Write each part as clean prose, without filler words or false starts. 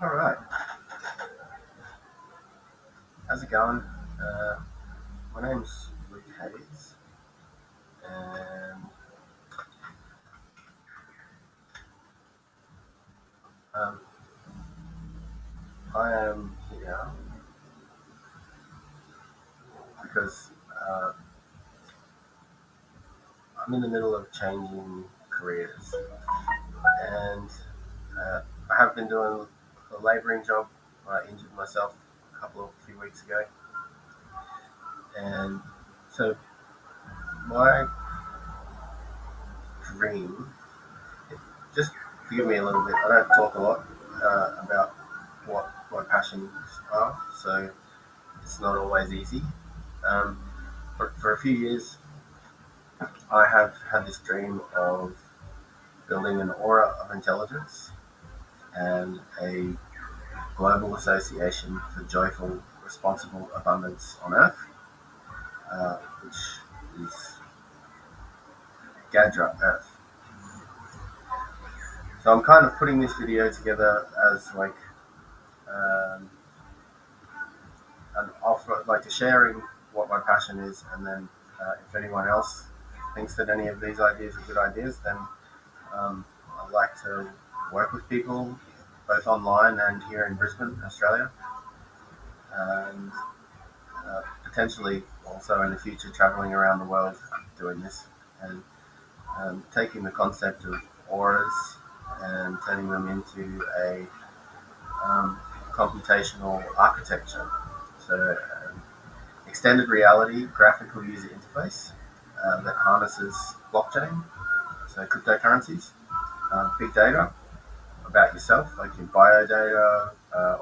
All right, how's it going? Uh, my name's Luke Hayes, and um, I am here because uh, I'm in the middle of changing careers, and I have been doing a labouring job. I injured myself a few weeks ago, and so my dream, just forgive me a little bit. I don't talk a lot about what my passions are, so it's not always easy. Um, for a few years, I have had this dream of building an aura of intelligence and a global association for joyful, responsible abundance on Earth, which is Gadra Earth. So I'm kind of putting this video together as um, an offer, like a sharing what my passion is, and then if anyone else thinks that any of these ideas are good ideas, then I'd like to work with people both online and here in Brisbane, Australia, and potentially also in the future traveling around the world doing this and taking the concept of auras and turning them into a um, computational architecture. So, extended reality graphical user interface that harnesses blockchain, so cryptocurrencies, big data about yourself, like your bio data,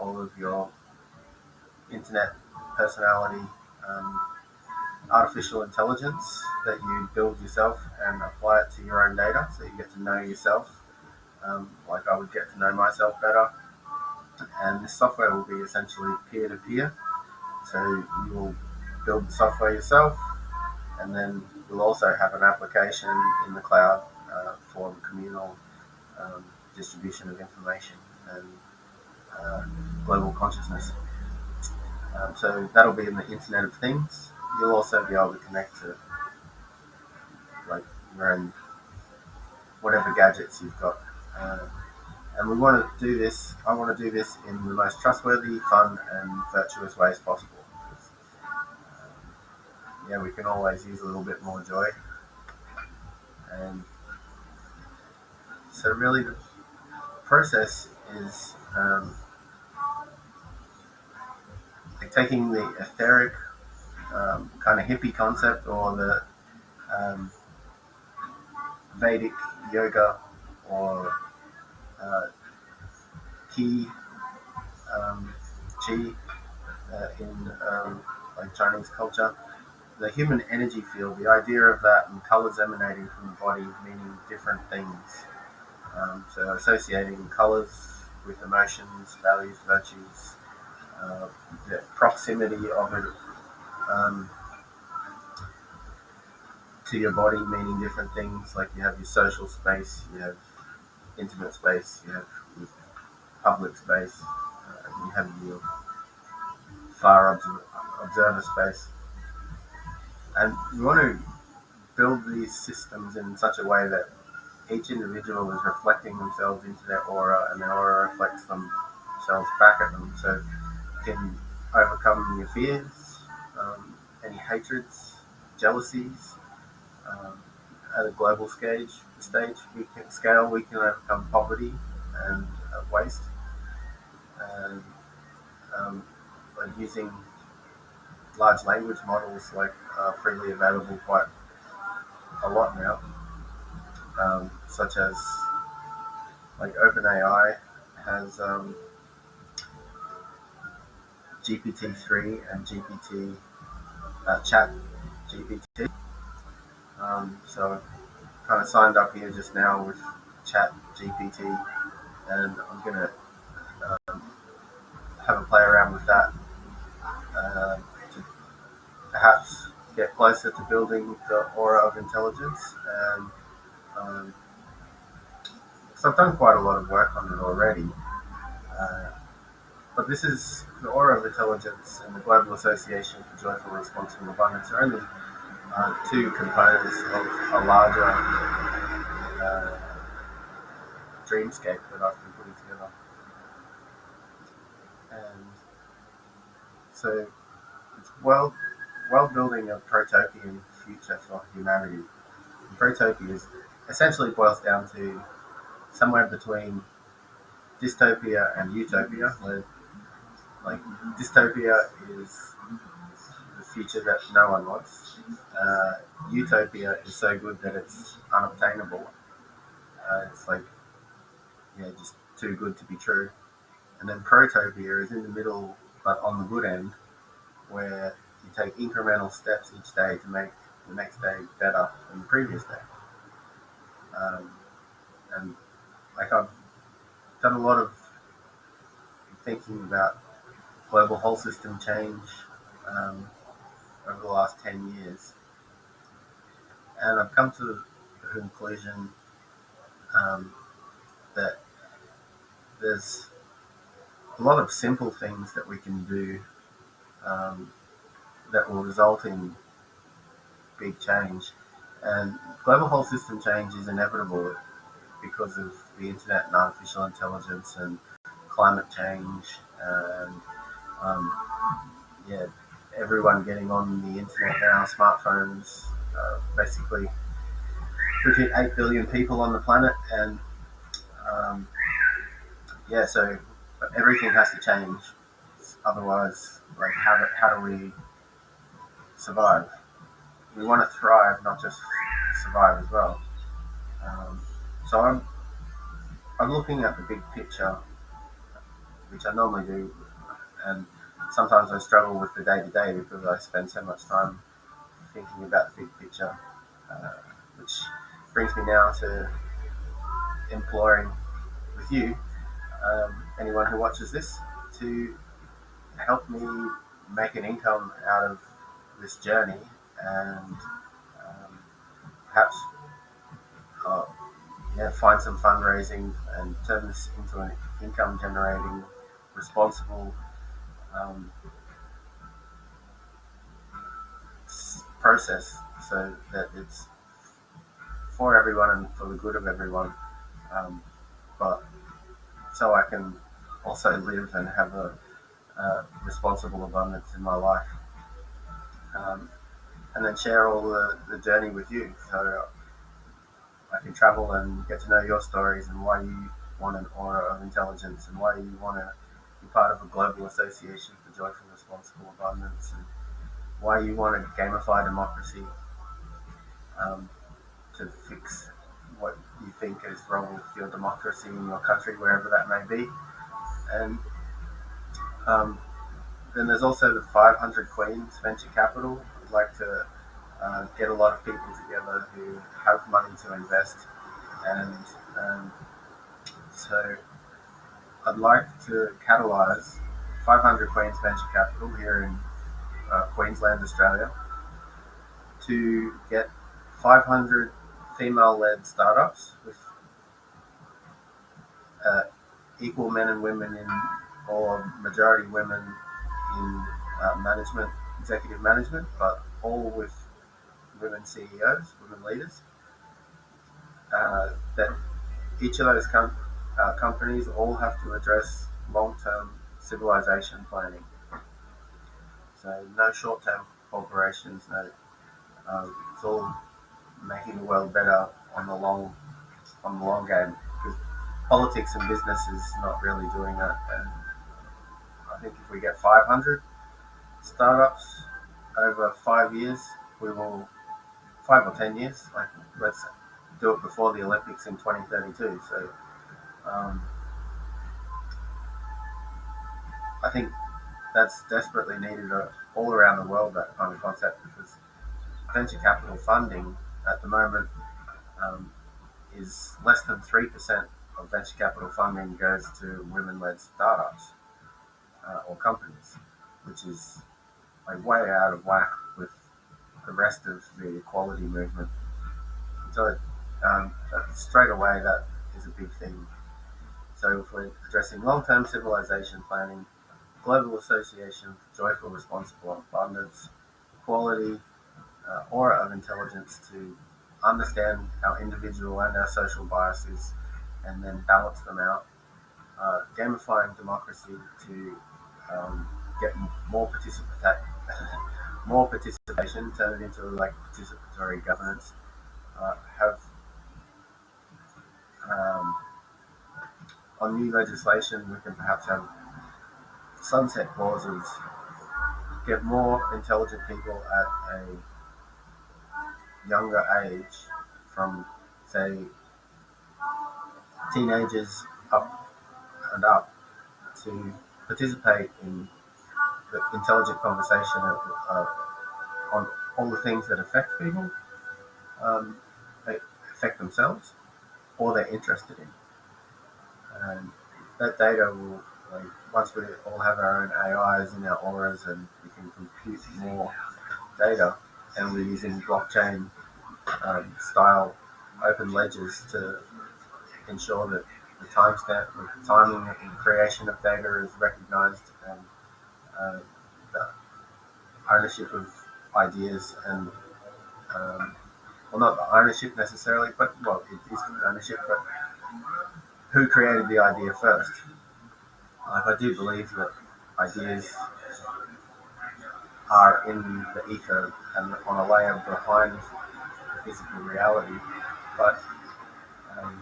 all of your internet personality, um, artificial intelligence that you build yourself and apply it to your own data, so you get to know yourself. Like I would get to know myself better, and this software will be essentially peer to peer. So you will build the software yourself, and then we'll also have an application in the cloud for the communal um, distribution of information and uh, global consciousness. So that'll be in the Internet of Things. You'll also be able to connect to like your own whatever gadgets you've got. Uh, and we want to do this. I want to do this in the most trustworthy, fun, and virtuous ways possible. Yeah, we can always use a little bit more joy. And so, really, the process is like taking the etheric kind of hippie concept or the um, Vedic yoga or uh, ki, chi in like Chinese culture, the human energy field, the idea of that and colors emanating from the body meaning different things. So associating colors with emotions, values, virtues, uh, the proximity of it um, to your body meaning different things. Like you have your social space, you have intimate space, you have your public space, you have your observer space. And you want to build these systems in such a way that each individual is reflecting themselves into their aura, and their aura reflects themselves back at them. So you can overcome your fears, any hatreds, jealousies. Um, at a global we can overcome poverty and waste, and um, by using large language models like freely available quite a lot now, such as like OpenAI has GPT-3 and GPT Chat GPT. So I kind of signed up here just now with Chat GPT, and I'm gonna um, have a play around with that to perhaps get closer to building the aura of intelligence. And so I've done quite a lot of work on it already. Uh, But this is the Aura of Intelligence and the Global Association for Joyful Responsible Abundance are only two components of a larger dreamscape that I've been putting together. And so it's world building a protopian future for humanity. And protopia is essentially boils down to somewhere between dystopia and utopia, where like dystopia is the future that no one wants. Utopia is so good that it's unobtainable. It's like just too good to be true. And then protopia is in the middle, but on the good end, where you take incremental steps each day to make the next day better than the previous day. And like I've done a lot of thinking about global whole system change over the last 10 years. And I've come to the conclusion that there's a lot of simple things that we can do that will result in big change. And global whole system change is inevitable because of the internet and artificial intelligence and climate change and everyone getting on the internet now, smartphones. Basically, we've hit 8 billion people on the planet, and so everything has to change. Otherwise, like how do we survive? We want to thrive, not just survive as well. So I'm looking at the big picture, which I normally do, and sometimes I struggle with the day to day because I spend so much time thinking about the big picture, which brings me now to imploring with you, anyone who watches this, to help me make an income out of this journey and perhaps find some fundraising and turn this into an income generating, responsible process so that it's for everyone and for the good of everyone, but so I can also live and have a responsible abundance in my life, and then share all the journey with you so I can travel and get to know your stories and why you want an aura of intelligence and why you want to be part of a global association for joyful responsible abundance and why you want to gamify democracy to fix what you think is wrong with your democracy in your country, wherever that may be. And then there's also the 500 Queens Venture Capital. I'd like to get a lot of people together who have money to invest. And so I'd like to catalyze 500 Queens Venture Capital here in Queensland, Australia, to get 500 female-led startups with equal men and women in, or majority women in management, executive management, but all with women CEOs, women leaders. That each of those companies all have to address long-term civilization planning. So no short-term corporations, no. It's all making the world better on the long game, because politics and business is not really doing that. And I think if we get 500 startups over 5 years, we will 5 or 10 years. Like, let's do it before the Olympics in 2032. So I think that's desperately needed all around the world, that kind of concept, because venture capital funding at the moment is less than 3% of venture capital funding goes to women-led startups or companies, which is like way out of whack with the rest of the equality movement. So straight away, that is a big thing. So if we're addressing long-term civilization planning, Global Association for Joyful, Responsible Abundance, quality, aura of intelligence to understand our individual and our social biases and then balance them out. Gamifying democracy to get more more participation, turn it into like participatory governance. Have um, on new legislation, we can perhaps have sunset clauses, get more intelligent people at a younger age, from say teenagers up and up, to participate in the intelligent conversation on all the things that affect people, they affect themselves, or they're interested in. And that data will, like, once we all have our own AIs in our auras and we can compute more data, and we're using blockchain style open ledgers to ensure that the timing and creation of data is recognized, and uh, the ownership of ideas and well, not the ownership necessarily, but well, it is ownership, but who created the idea first? Like, I do believe that ideas are in the ether and on a layer behind the physical reality, but um,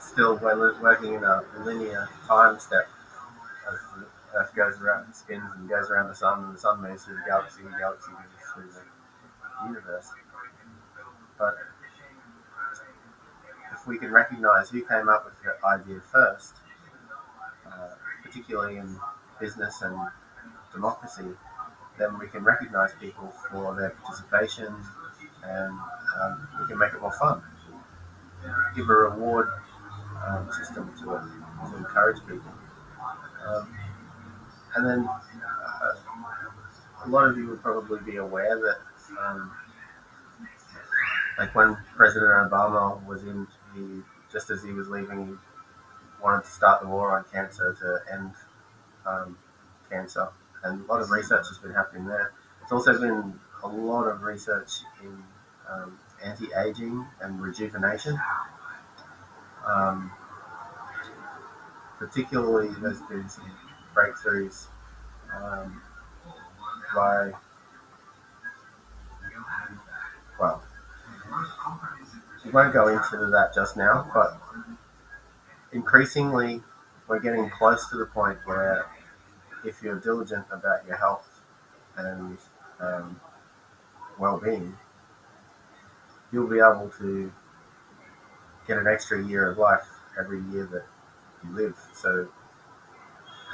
still we're working in a linear time step as the Earth goes around and spins and goes around the sun, and the sun moves through the galaxy moves through the universe. But if we can recognize who came up with the idea first, particularly in business and democracy, then we can recognize people for their participation, and we can make it more fun. Give a reward system to encourage people. Um, and then a lot of you would probably be aware that, like when President Obama was in, he just as he was leaving, he wanted to start the war on cancer to end um, cancer, and a lot of research has been happening there. There's also been a lot of research in anti-aging and rejuvenation. Um, Particularly, there's been some breakthroughs um, by, well, we won't go into that just now, but increasingly we're getting close to the point where if you're diligent about your health and um, well-being, you'll be able to get an extra year of life every year that you live. So,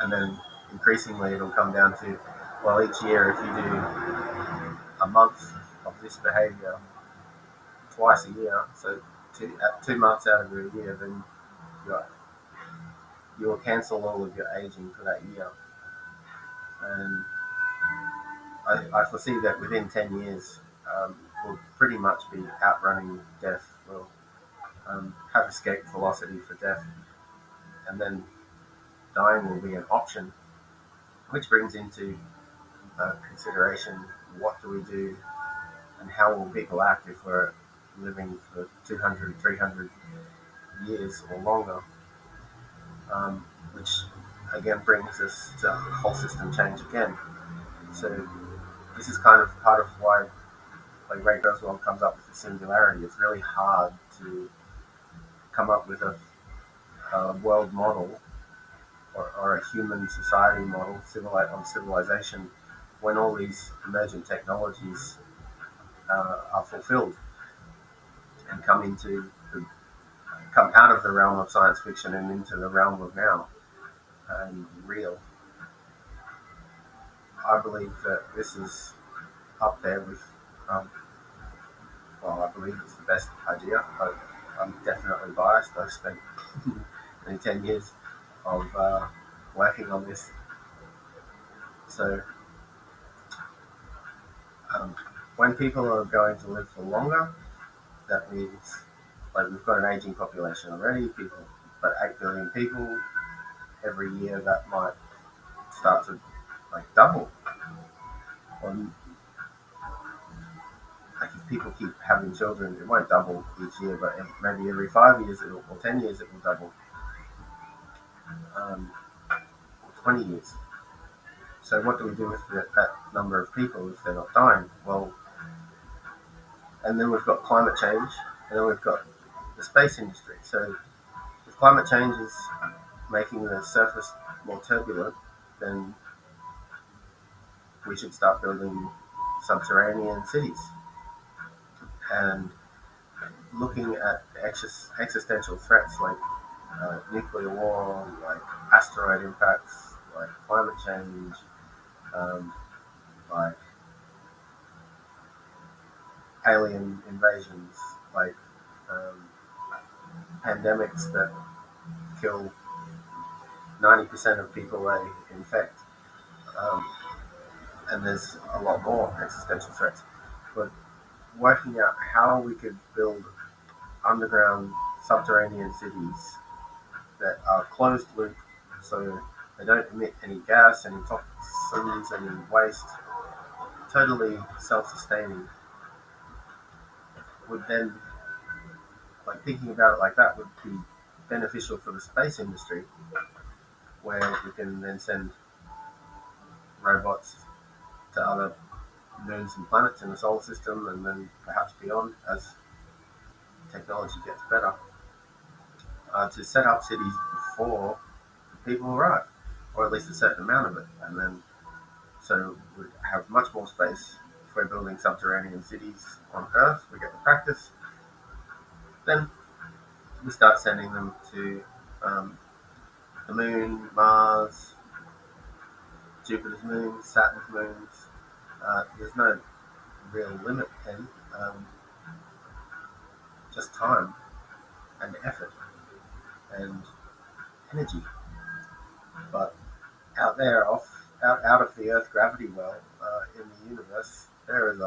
and then increasingly it'll come down to, well, each year if you do a month of this behavior twice a year, so 2 months out of your year, then you're, you'll cancel all of your aging for that year. And I foresee that within 10 years, we'll pretty much be outrunning death. We'll have escape velocity for death, and then dying will be an option, which brings into consideration what do we do and how will people act if we're living for 200, 300 years or longer, which again brings us to whole system change again. So this is kind of part of why, like, Ray Kurzweil comes up with the singularity. It's really hard to come up with a world model, or a human society model on civilization, when all these emergent technologies are fulfilled and come out of the realm of science fiction and into the realm of now and real. I believe that this is up there with, um, well, I believe it's the best idea. I'm definitely biased. I've spent nearly 10 years of working on this. So um, when people are going to live for longer, that means, like, we've got an aging population already. But 8 billion people every year. That might start to like double. Or like if people keep having children, it won't double each year, but maybe every 5 years or 10 years it will double, or 20 years. So what do we do with that number of people if they're not dying? Well, and then we've got climate change, and then we've got the space industry. So if climate change is making the surface more turbulent, then we should start building subterranean cities and looking at existential threats like nuclear war, like asteroid impacts, like climate change, um, like alien invasions, like um, pandemics that kill 90% of people they infect. Um, and there's a lot more existential threats. But working out how we could build underground subterranean cities that are closed loop so they don't emit any gas, any toxins, any waste, totally self-sustaining, would then, like thinking about it like that, would be beneficial for the space industry, where we can then send robots to other moons and planets in the solar system and then perhaps beyond as technology gets better, to set up cities before people arrive, or at least a certain amount of it, and then so we have much more space. If we're building subterranean cities on Earth, we get the practice. Then we start sending them to um, the Moon, Mars, Jupiter's moons, Saturn's moons. There's no real limit then, just time and effort and energy. But out there, out of the Earth gravity well, in the universe, there is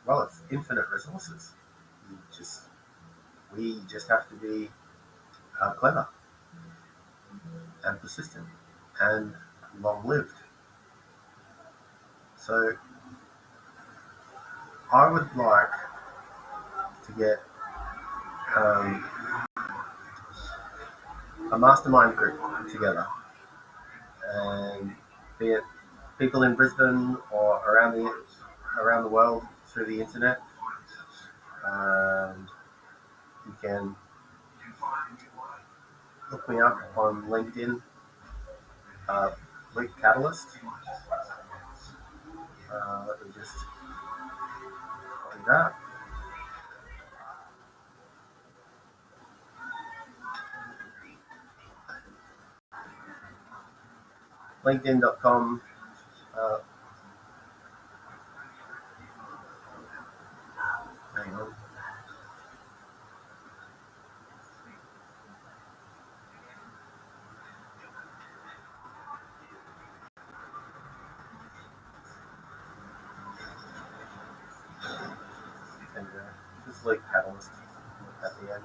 it's infinite resources. You just we just have to be clever and persistent and long-lived. So I would like to get um, a mastermind group together, and be it people in Brisbane or around the world through the internet. Um, you can look me up on LinkedIn, Link Catalyst. Let me just do that. LinkedIn.com. Uh, Hang on. And just Link Catalyst at the end.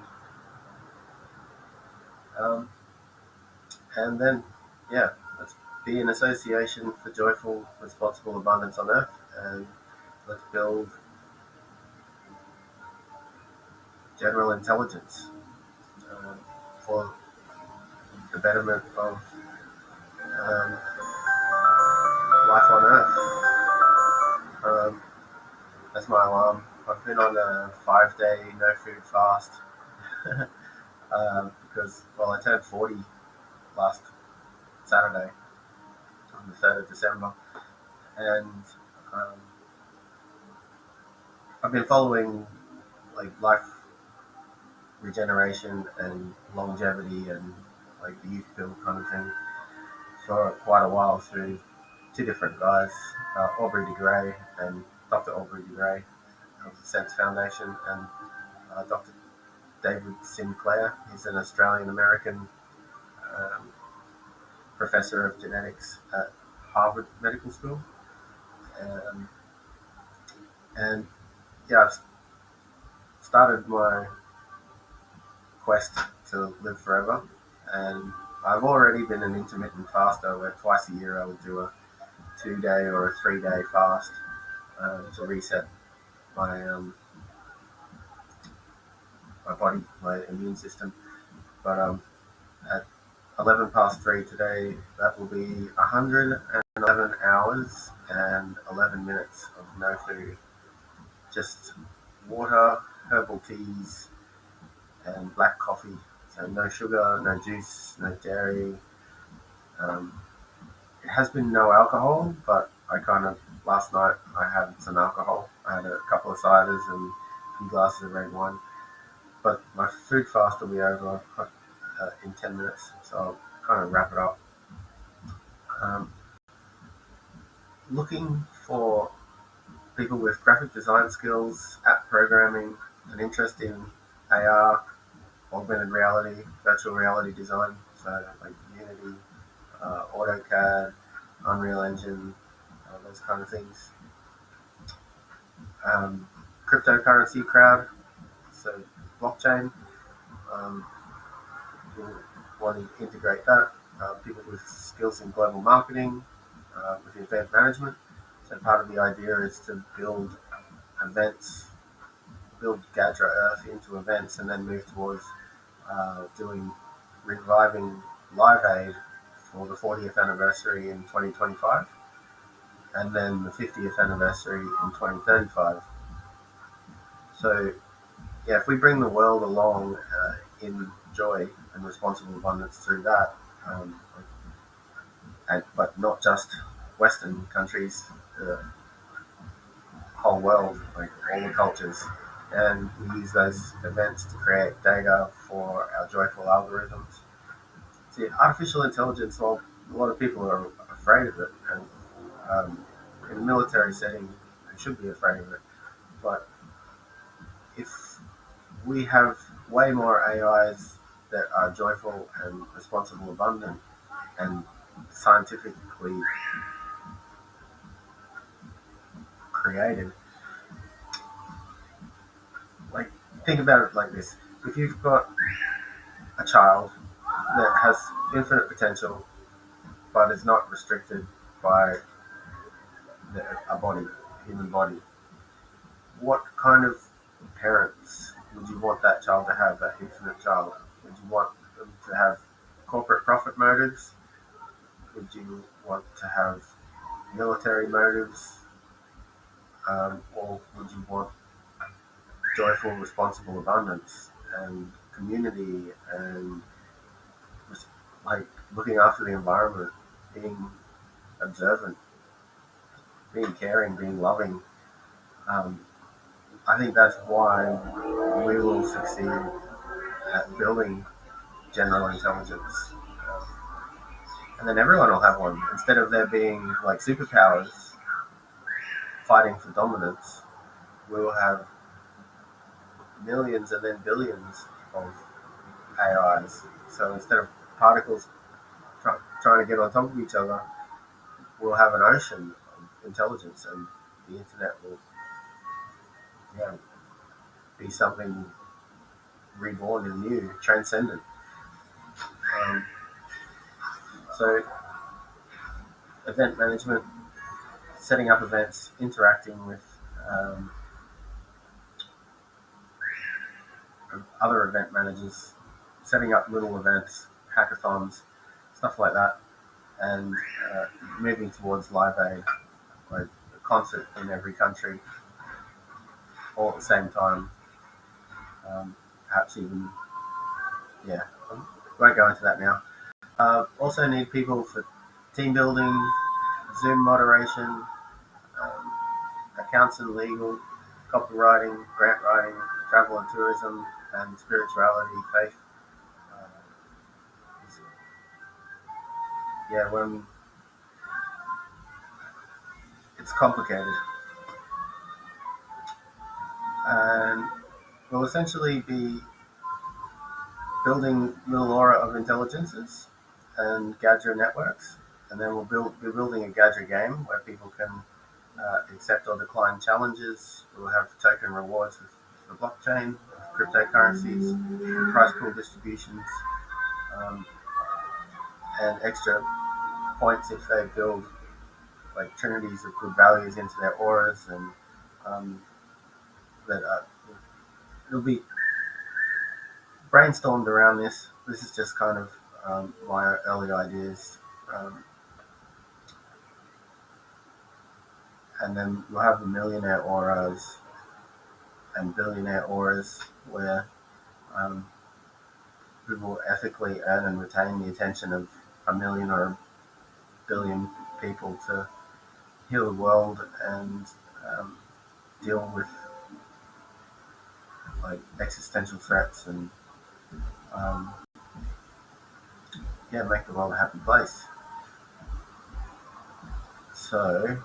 Um, and then, yeah, let's be an association for joyful, responsible abundance on Earth, and let's build general intelligence um, for the betterment of um, life on Earth. That's my alarm. I've been on a 5 day no food fast because, well, I turned 40 last Saturday on the 3rd of December, and um, I've been following like life regeneration and longevity and like the youth build kind of thing for quite a while through two different guys, Aubrey de Grey and Dr. Aubrey de Grey of the Sense Foundation, and Dr. David Sinclair. He's an Australian American um, professor of genetics at Harvard Medical School. Um, and yeah, I've started my quest to live forever, and I've already been an intermittent faster where twice a year I would do a 2 day or a 3 day fast to reset my my body, my immune system. But at 11 past 3 today, that will be 111 hours and 11 minutes of no food. Just water, herbal teas, and black coffee. So no sugar, no juice, no dairy. Um, it has been no alcohol, but last night I had some alcohol. I had a couple of ciders and a few glasses of red wine. But my food fast will be over in 10 minutes, so I'll kind of wrap it up. Um, Looking for people with graphic design skills, app programming, an interest in AR, augmented reality, virtual reality design, so like Unity, AutoCAD, Unreal Engine, those kind of things. Cryptocurrency crowd, so blockchain, um, we'll want to integrate that. People with skills in global marketing, with event management. So part of the idea is to build events, build Gadra Earth into events, and then move towards doing reviving Live Aid for the 40th anniversary in 2025, and then the 50th anniversary in 2035. So, yeah, if we bring the world along in joy and responsible abundance through that, but not just Western countries, the whole world, like all the cultures, and we use those events to create data for our joyful algorithms. See, artificial intelligence, well, a lot of people are afraid of it, and in a military setting, they should be afraid of it. But if we have way more AIs that are joyful and responsible, abundant, and scientifically created, like think about it like this: if you've got a child that has infinite potential but is not restricted by a body, human body, what kind of parents would you want that child to have, that infinite child? Would you want them to have corporate profit motives? Would you want to have military motives? Or would you want joyful, responsible abundance and community and like looking after the environment, being observant, being caring, being loving? Um, I think that's why we will succeed at building general intelligence. Um, and then everyone will have one. Instead of there being like superpowers fighting for dominance, we will have millions and then billions of AIs. So instead of particles trying to get on top of each other, we'll have an ocean of intelligence, and the internet will, yeah, be something reborn and new, transcendent. Um, so event management, setting up events, interacting with um, other event managers, setting up little events, hackathons, stuff like that, and uh, moving towards Live Aid, like a concert in every country, all at the same time. Perhaps even, yeah, I won't go into that now. Also need people for team building, Zoom moderation, accounts and legal, copywriting, grant writing, travel and tourism, and spirituality, faith. Uh, yeah, when it's complicated, and we'll essentially be building little aura of intelligences and Gadget networks, and then be building a Gadget game where people can accept or decline challenges. We'll have token rewards with the blockchain, cryptocurrencies, price pool distributions. Um, and extra points if they build like trinities of good values into their auras, and um, that it'll be brainstormed around this. This is just kind of my early ideas, um, and then we'll have the millionaire auras and billionaire auras where um, people ethically earn and retain the attention of a million or a billion people to heal the world and um, deal with like existential threats and um, yeah, make the world a happy place. So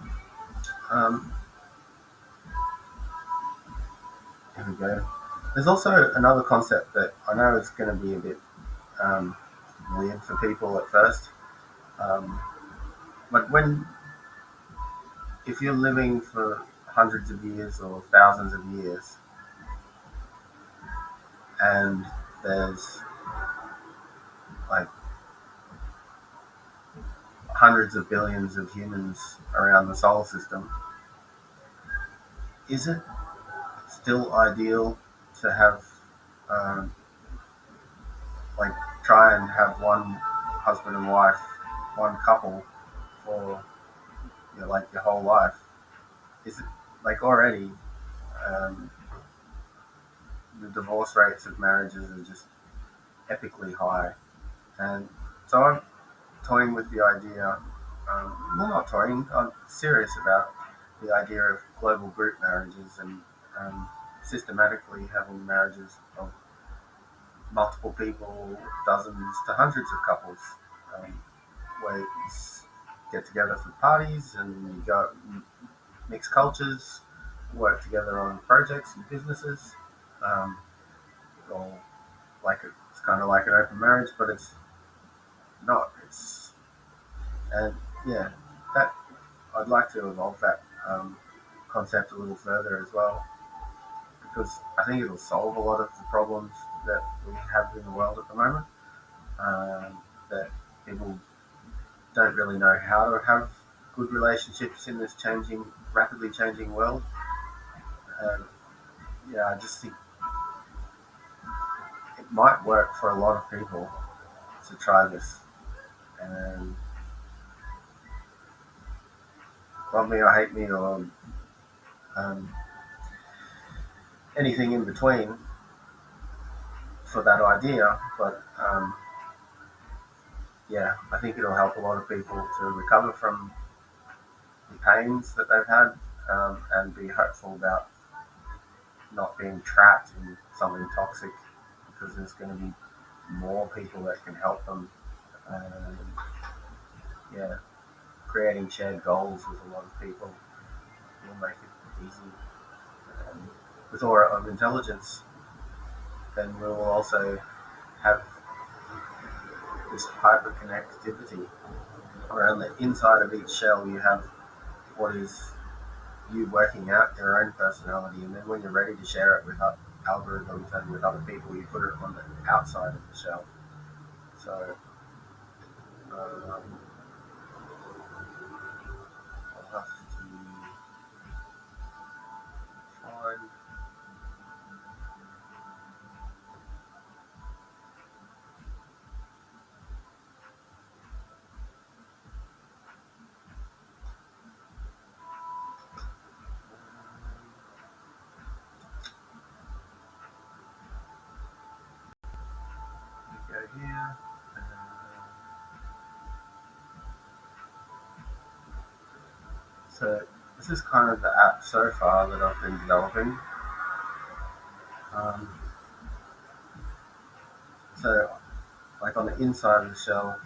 um, here we go. There's also another concept that I know is going to be a bit um, weird for people at first, um, but when if you're living for hundreds of years or thousands of years, and there's like hundreds of billions of humans around the solar system, is it still ideal to have um, like try and have one husband and wife, one couple for like your whole life? Is it like already um, the divorce rates of marriages are just epically high, and so I'm toying with the idea. Well, not toying. I'm serious about the idea of global group marriages and um, systematically having marriages of multiple people, dozens to hundreds of couples, um, where you get together for parties and you go mix cultures, work together on projects and businesses. Um, or like it's kind of like an open marriage, but it's not. It's and yeah, that I'd like to evolve that concept a little further as well because I think it'll solve a lot of the problems that we have in the world at the moment. That people don't really know how to have good relationships in this changing, rapidly changing world. And yeah, I just think it might work for a lot of people to try this. And love me or hate me or um, anything in between for that idea. But yeah, I think it'll help a lot of people to recover from the pains that they've had and be hopeful about not being trapped in something toxic because there's going to be more people that can help them. And yeah, creating shared goals with a lot of people will make it easy. And with Aura of Intelligence, then we will also have this hyperconnectivity. Around the inside of each shell, you have what is you working out your own personality, and then when you're ready to share it with algorithms and with other people, you put it on the outside of the shell. So um, I'll have to find. Go here. So this is kind of the app so far that I've been developing. Um, so like on the inside of the shell,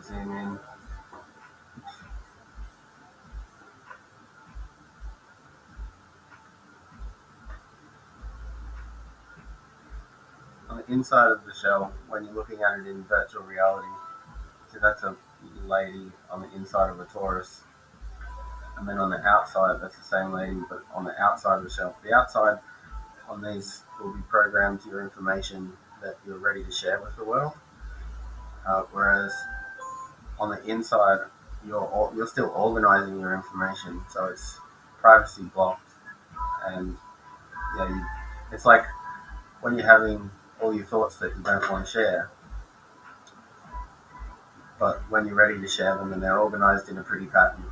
zoom in. On the inside of the shell, when you're looking at it in virtual reality, so that's a lady on the inside of a torus, and then on the outside, that's the same lady, but on the outside of the shell. The outside on these will be programmed to your information that you're ready to share with the world. whereas on the inside, you're still organizing your information, so it's privacy blocked, and yeah, it's like when you're having all your thoughts that you don't want to share, but when you're ready to share them and they're organized in a pretty pattern,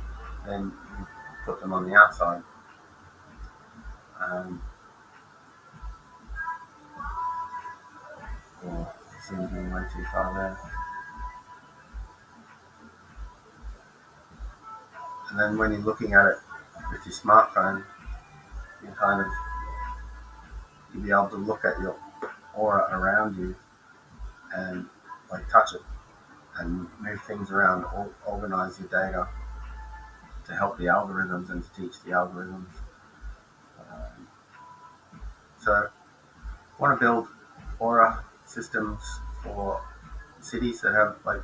then you put them on the outside. Um, or zooming way too far there. And then when you're looking at it with your smartphone, you kind of you'll be able to look at your aura around you and like touch it and move things around, organize your data to help the algorithms and to teach the algorithms. Um, so I want to build aura systems for cities that have like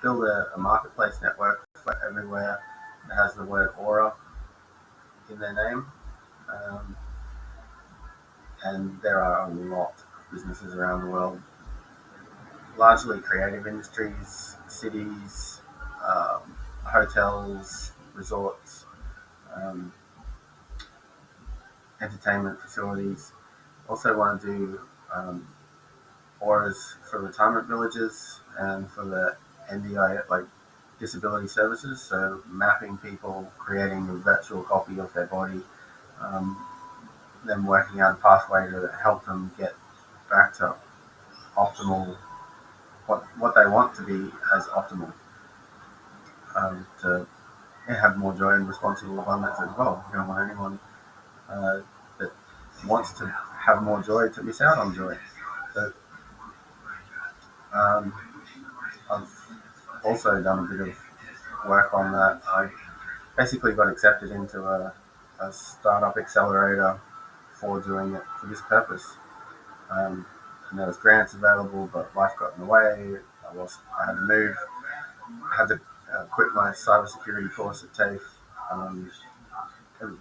build a marketplace network for everywhere that has the word aura in their name. Um, and there are a lot of businesses around the world, largely creative industries, cities, hotels, resorts, um, entertainment facilities. Also want to do auras for retirement villages and for the NDI, like disability services. So mapping people, creating a virtual copy of their body, um, then working out a pathway to help them get back to optimal, what they want to be as optimal, to have more joy and responsible abundance as well. You don't want anyone that wants to have more joy to miss out on joy. So um, I've also done a bit of work on that. I basically got accepted into a startup accelerator for doing it for this purpose. Um, and there was grants available, but life got in the way. I had to move. I had to quit my cybersecurity course at TAFE. Um,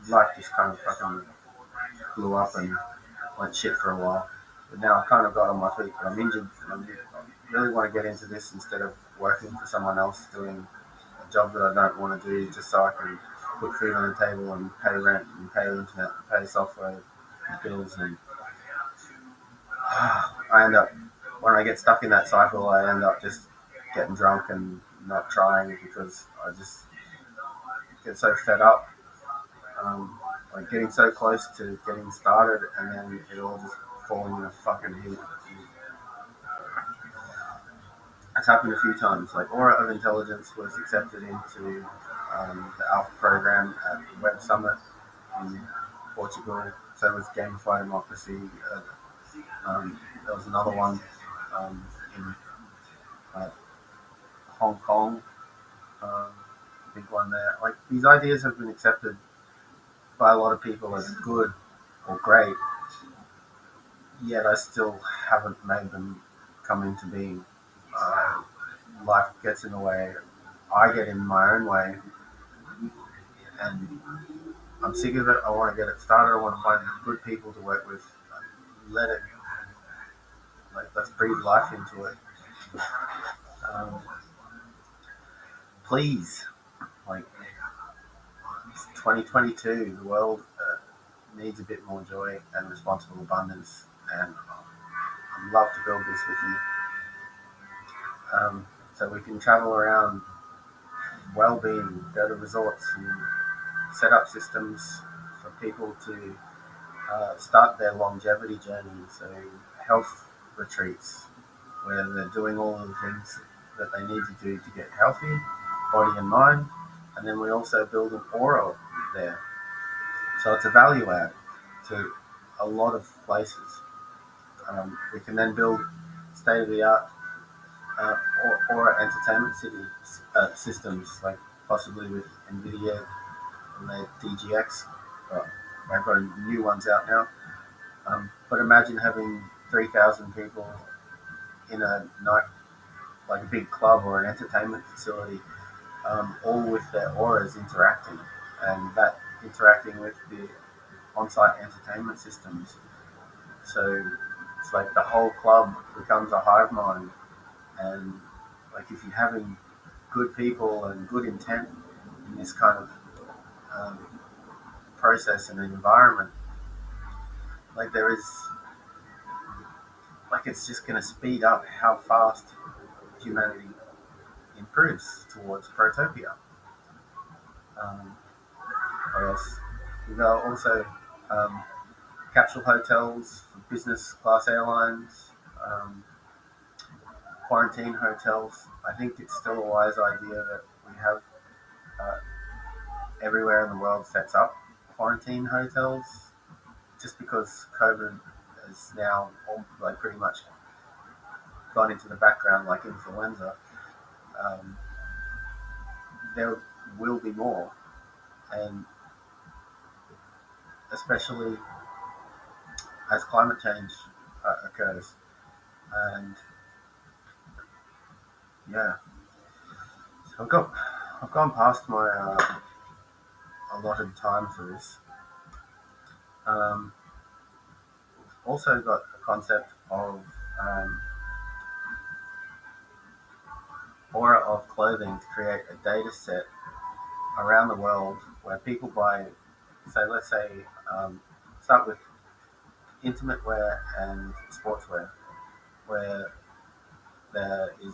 Life just kind of fucking blew up and went shit for a while. But now I've kind of got on my feet, but I'm injured. And I really want to get into this instead of working for someone else doing a job that I don't want to do just so I can put food on the table and pay rent and pay internet and pay software bills. And I end up, when I get stuck in that cycle, I end up just getting drunk and not trying because I just get so fed up. Like getting so close to getting started and then it all just falling in a fucking heap. It's happened a few times. Like Aura of Intelligence was accepted into the Alpha program at Web Summit in Portugal. So was Gamified Democracy. There was another one in uh, Hong Kong, big one there. Like these ideas have been accepted by a lot of people as good or great, yet I still haven't made them come into being. Uh, Life gets in the way. I get in my own way, and I'm sick of it. I want to get it started. I want to find good people to work with. Let it, like, let's breathe life into it. Um, Please, like, it's 2022. The world needs a bit more joy and responsible abundance, and I'd love to build this with you. So we can travel around well-being, go to resorts and set up systems for people to start their longevity journey. So health retreats where they're doing all of the things that they need to do to get healthy, body and mind. And then we also build an aura there. So it's a value add to a lot of places. We can then build state-of-the-art aura entertainment city systems, like possibly with NVIDIA and their DGX. They've got new ones out now. But imagine having 3,000 people in a night, like a big club or an entertainment facility, all with their auras interacting, and that interacting with the on-site entertainment systems. So it's like the whole club becomes a hive mind, and like if you're having good people and good intent in this kind of um, process and environment, like there is, like it's just going to speed up how fast humanity improves towards protopia. Um, what else? We've got also um, capsule hotels, business class airlines, um, quarantine hotels. I think it's still a wise idea that we have uh, everywhere in the world sets up quarantine hotels, just because COVID is now like pretty much gone into the background like influenza. Um, there will be more, and especially as climate change occurs. And yeah, so I've gone past my allotted time for this. Um, Also got a concept of aura of clothing to create a data set around the world where people buy, say, let's say, start with intimate wear and sportswear, where there is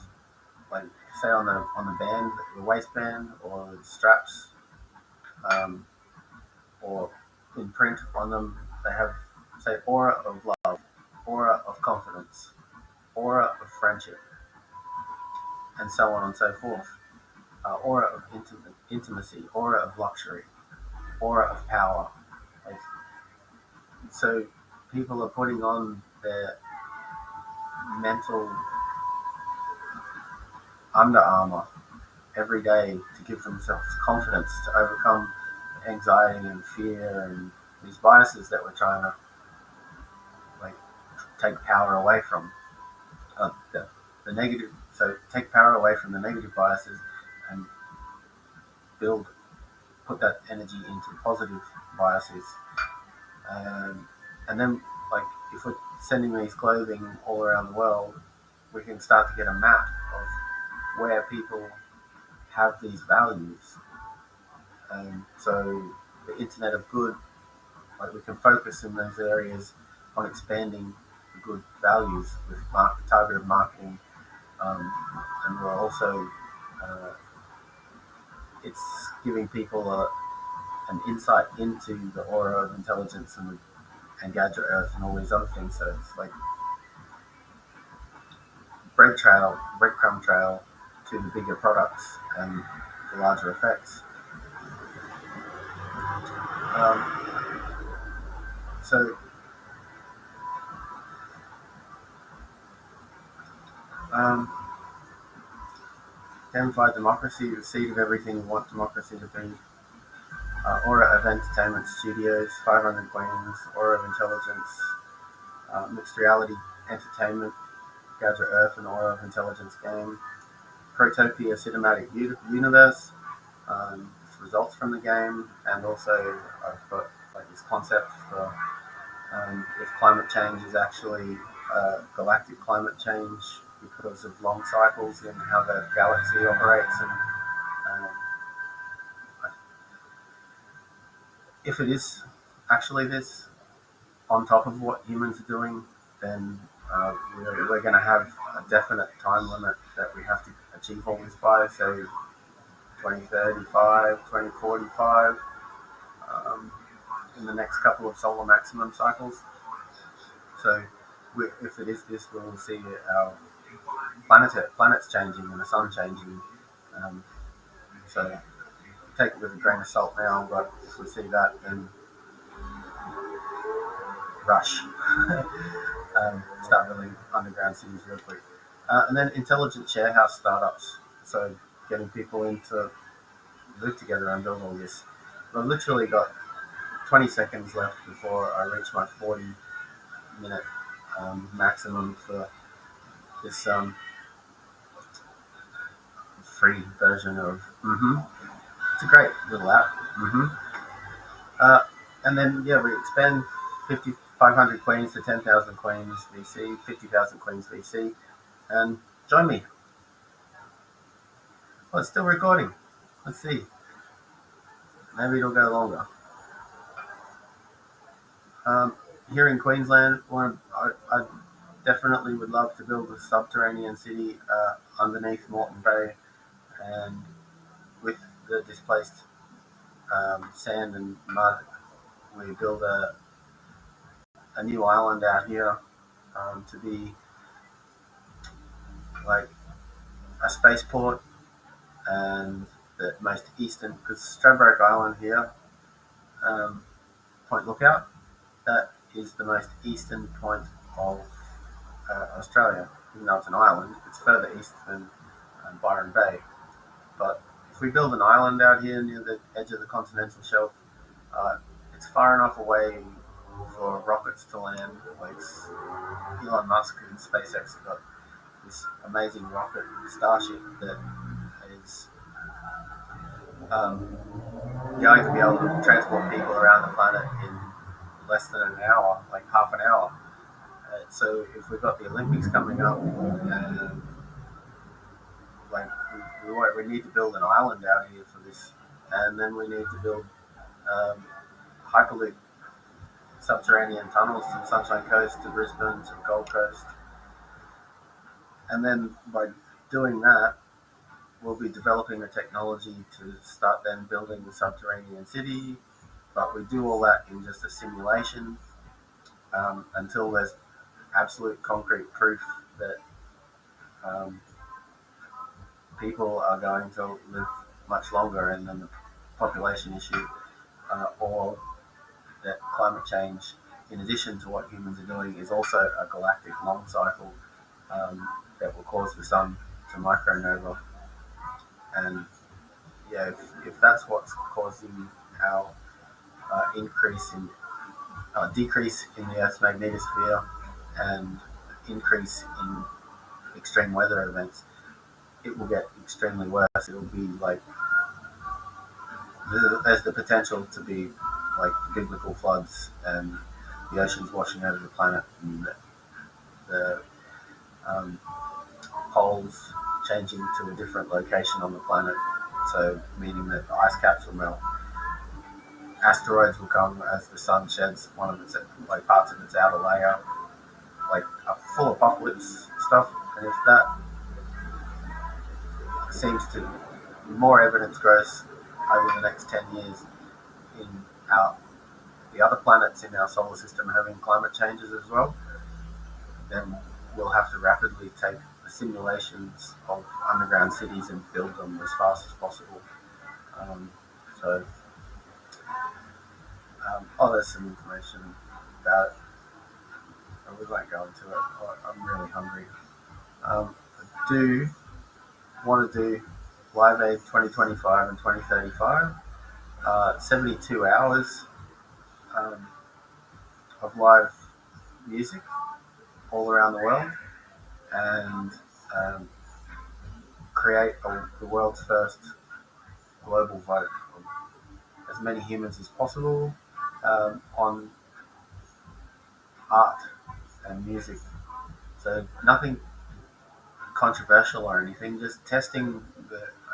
like say on the band, the waistband or the straps, um, or in print on them, they have say aura of love, aura of confidence, aura of friendship, and so on and so forth. Aura of intimacy, aura of luxury, aura of power. Like, so people are putting on their mental Under Armour every day to give themselves confidence to overcome anxiety and fear and these biases that we're trying to like take power away from. The negative, so take power away from the negative biases and build, put that energy into positive biases. And then, like, if we're sending these clothing all around the world, we can start to get a map of where people have these values. And so the Internet of Good, like we can focus in those areas on expanding the good values with targeted marketing. Um, and we're also, uh, it's giving people an insight into the aura of intelligence and Gadget Earth and all these other things. So it's like breadcrumb trail to the bigger products and the larger effects. Um, so um, gamified democracy, the seed of everything we want democracy to be. Aura of Entertainment Studios, 500 Queens, Aura of Intelligence, Mixed Reality Entertainment, Gadget Earth and Aura of Intelligence game, Protopia Cinematic Universe, results from the game, and also I've got like this concept for if climate change is actually galactic climate change because of long cycles in how the galaxy operates, and um, if it is actually this on top of what humans are doing, then we're going to have a definite time limit that we have to achieve all this by, so 2035, 2045, in the next couple of solar maximum cycles. So if it is this, we will see our planets changing and the sun changing. Um, so take it with a grain of salt now, but if we see that, then rush. Start building underground cities real quick. And then intelligent sharehouse startups. So getting people in to live together and build all this. I've literally got 20 seconds left before I reach my 40-minute maximum for this free version of. It's a great little app. Uh, and then, yeah, we expand 500 queens to 10,000 queens VC, 50,000 queens VC, and join me. Oh, it's still recording. Let's see. Maybe it'll go longer. Um, Here in Queensland, I definitely would love to build a subterranean city underneath Moreton Bay, and with the displaced sand and mud, we build a new island out here to be like a spaceport and the most eastern, because Stradbroke Island here, um, Point Lookout, that is the most eastern point of Australia. Even though it's an island, it's further east than Byron Bay. But if we build an island out here near the edge of the continental shelf, uh, it's far enough away for rockets to land. Like Elon Musk and SpaceX have got this amazing rocket Starship that is um, going to be able to transport people around the planet in less than an hour, like half an hour. So if we've got the Olympics coming up, like we need to build an island out here for this, and then we need to build um, hyperloop subterranean tunnels to the Sunshine Coast, to Brisbane, to the Gold Coast, and then by doing that, we'll be developing the technology to start then building the subterranean city. But we do all that in just a simulation until there's absolute concrete proof that um, people are going to live much longer, and then the population issue, or that climate change, in addition to what humans are doing, is also a galactic long cycle that will cause the sun to micronova. And yeah, if that's what's causing our decrease in the Earth's magnetosphere and increase in extreme weather events, it will get extremely worse. It will be like there's the potential to be like biblical floods and the oceans washing over the planet, and the um, poles changing to a different location on the planet. So meaning that the ice caps will melt. Asteroids will come as the sun sheds one of its like parts of its outer layer, like a full apocalypse stuff. And if that seems to more evidence grows over the next 10 years in our the other planets in our solar system having climate changes as well, then we'll have to rapidly take the simulations of underground cities and build them as fast as possible. Um, so, there's some information about it. We won't go into it. I'm really hungry. I do want to do Live Aid 2025 and 2035, 72 hours um, of live music all around the world, and um, create the world's first global vote of as many humans as possible on art and music. So nothing controversial or anything, just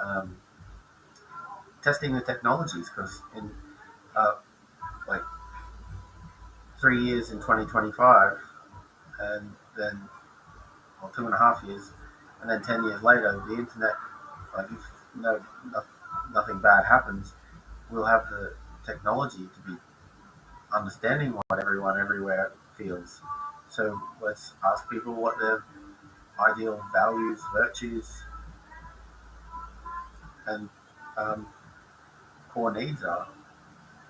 um, testing the technologies. Because in uh, like 3 years in 2025, and then 2.5 years, and then 10 years later, the internet, like if no, no nothing bad happens, we'll have the technology to be understanding what everyone everywhere feels. So let's ask people what their ideal values, virtues, and um, core needs are.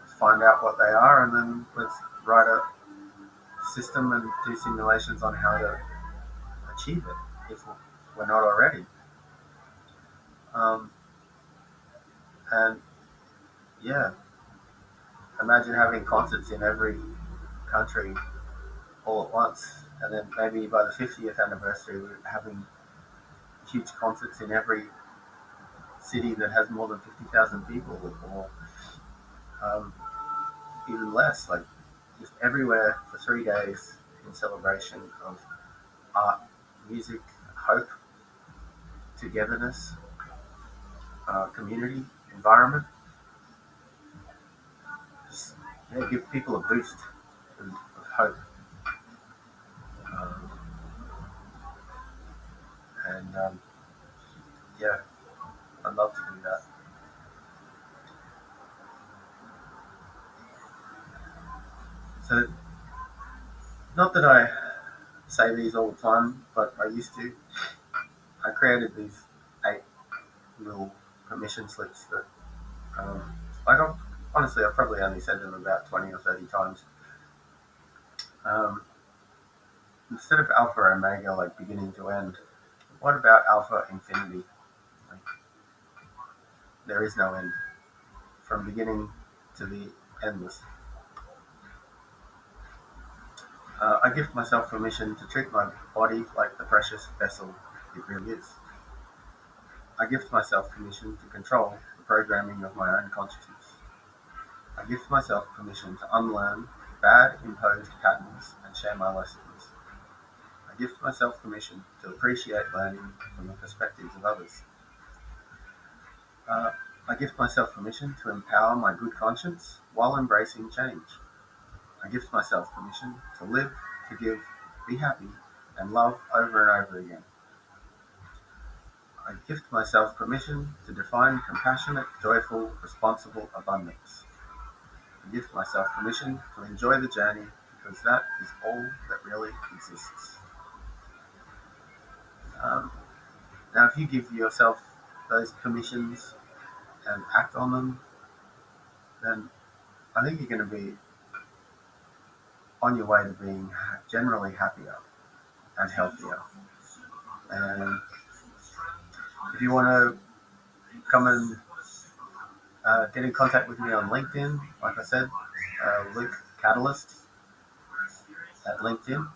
Let's find out what they are, and then let's write a system and do simulations on how to achieve it if we're not already. Um, and yeah, imagine having concerts in every country all at once, and then maybe by the 50th anniversary, we're having huge concerts in every city that has more than 50,000 people, or um, even less, like just everywhere for 3 days in celebration of art, music, hope, togetherness. community environment. Just, yeah, give people a boost of hope. Um, and yeah, I'd love to do that. So, not that I say these all the time, but I used to. I created these 8 little permission slips that, um, like, honestly, I've probably only said them about 20 or 30 times. Um, Instead of alpha omega, like beginning to end, what about alpha infinity? Like, there is no end, from beginning to the endless. I give myself permission to treat my body like the precious vessel it really is. I give myself permission to control the programming of my own consciousness. I give myself permission to unlearn bad imposed patterns and share my lessons. I give myself permission to appreciate learning from the perspectives of others. Uh, I give myself permission to empower my good conscience while embracing change. I give myself permission to live, forgive, be happy, and love over and over again. I gift myself permission to define compassionate, joyful, responsible abundance. I gift myself permission to enjoy the journey because that is all that really exists. Um, Now, if you give yourself those permissions and act on them, then I think you're going to be on your way to being generally happier and healthier. And if you want to come and get in contact with me on LinkedIn, like I said, Luke Catalyst at LinkedIn.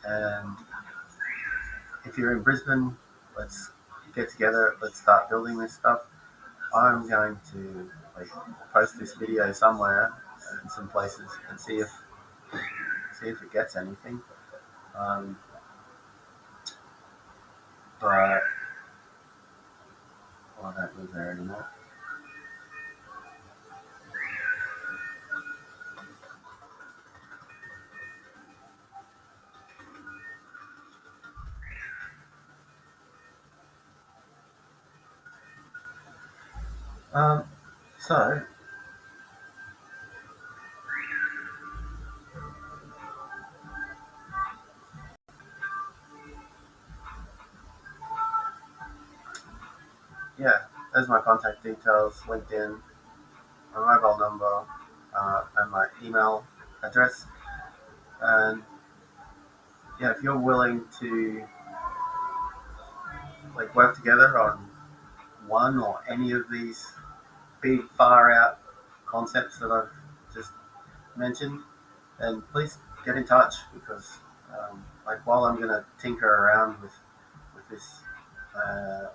And if you're in Brisbane, let's get together. Let's start building this stuff. I'm going to post this video somewhere in some places and see if it gets anything. Um, but well, I don't live there anymore. Um, so yeah, there's my contact details, LinkedIn, my mobile number, and my email address. And yeah, if you're willing to work together on one or any of these big far out concepts that I've just mentioned, then please get in touch because while I'm going to tinker around with this uh,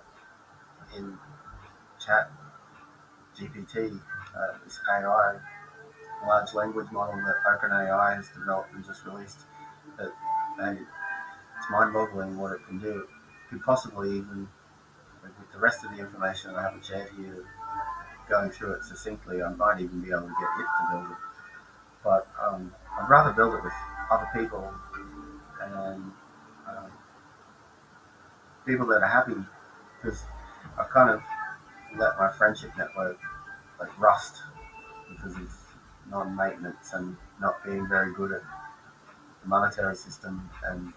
in chat GPT, this AI large language model that OpenAI has developed and just released, that it's mind-boggling what it can do. It could possibly even, with the rest of the information I haven't shared here, going through it succinctly, I might even be able to get it to build it. But I'd rather build it with other people and um, people that are happy, because I've kind of let my friendship network rust because of non-maintenance and not being very good at the monetary system and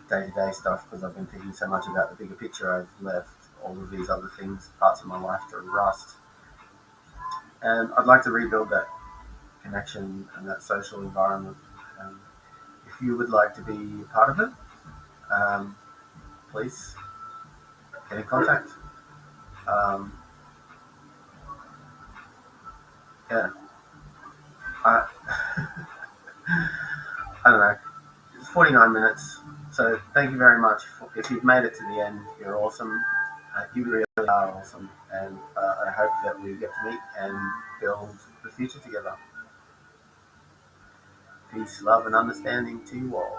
day-to-day stuff because I've been thinking so much about the bigger picture. I've left all of these other things, parts of my life, to rust. And I'd like to rebuild that connection and that social environment. Um, if you would like to be part of it, um, please get in contact. Um, yeah, I, I don't know. It's 49 minutes, so thank you very much. If you've made it to the end, you're awesome. You really are awesome, and I hope that we get to meet and build the future together. Peace, love, and understanding to you all.